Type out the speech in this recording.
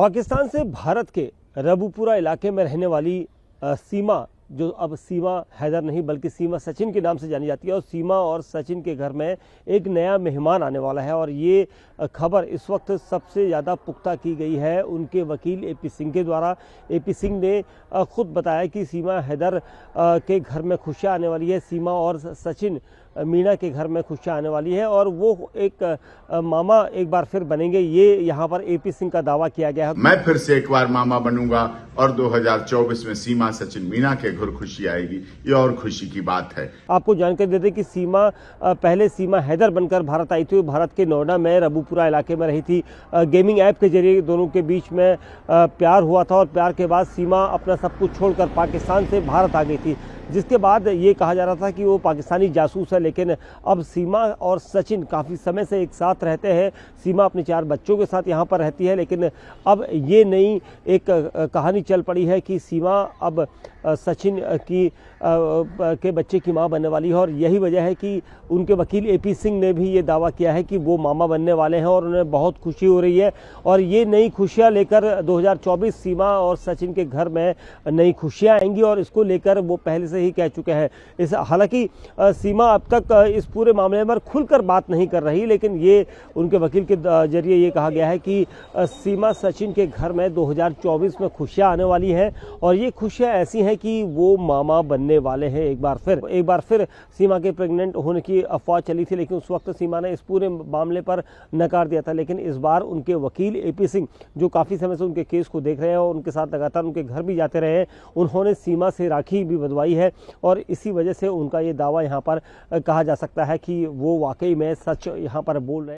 पाकिस्तान से भारत के रबूपुरा इलाके में रहने वाली सीमा, जो अब सीमा हैदर नहीं बल्कि सीमा सचिन के नाम से जानी जाती है, और सीमा और सचिन के घर में एक नया मेहमान आने वाला है। और ये खबर इस वक्त सबसे ज़्यादा पुख्ता की गई है उनके वकील एपी सिंह के द्वारा। एपी सिंह ने खुद बताया कि सीमा हैदर के घर में खुशियाँ आने वाली है, सीमा और सचिन मीना के घर में खुशियाँ आने वाली है और वो एक मामा एक बार फिर बनेंगे। ये यहाँ पर एपी सिंह का दावा किया गया है। मैं फिर से एक बार मामा बनूंगा और 2024 में सीमा सचिन मीना के घर खुशी आएगी, ये और खुशी की बात है। आपको जानकारी दे दें कि सीमा पहले सीमा हैदर बनकर भारत आई थी। भारत के नोएडा में रबूपुरा इलाके में रही थी। गेमिंग ऐप के जरिए दोनों के बीच में प्यार हुआ था और प्यार के बाद सीमा अपना सब कुछ छोड़कर पाकिस्तान से भारत आ गई थी, जिसके बाद ये कहा जा रहा था कि वो पाकिस्तानी जासूस है। लेकिन अब सीमा और सचिन काफ़ी समय से एक साथ रहते हैं। सीमा अपने 4 बच्चों के साथ यहाँ पर रहती है, लेकिन अब ये नई एक कहानी चल पड़ी है कि सीमा अब सचिन के बच्चे की मां बनने वाली है। और यही वजह है कि उनके वकील एपी सिंह ने भी ये दावा किया है कि वो मामा बनने वाले हैं और उन्हें बहुत खुशी हो रही है। और ये नई खुशियाँ लेकर 2024 सीमा और सचिन के घर में नई खुशियाँ आएंगी और इसको लेकर वो पहले से ही कह चुके हैं। हालांकि सीमा अब तक इस पूरे मामले में खुलकर बात नहीं कर रही, लेकिन ये उनके वकील के जरिए ये कहा गया है कि सीमा सचिन के घर में 2024 में खुशियाँ आने वाली हैं और ये खुशियाँ ऐसी हैं कि वो मामा बनने वाले हैं। एक बार फिर सीमा के प्रेग्नेंट होने की अफवाह चली थी, लेकिन उस वक्त सीमा ने इस पूरे मामले पर नकार दिया था। लेकिन इस बार उनके वकील एपी सिंह, जो काफ़ी समय से उनके केस को देख रहे हैं और उनके साथ लगातार उनके घर भी जाते रहे हैं, उन्होंने सीमा से राखी भी बंधवाई है और इसी वजह से उनका ये दावा यहाँ पर कहा जा सकता है कि वो वाकई में सच यहाँ पर बोल रहे हैं।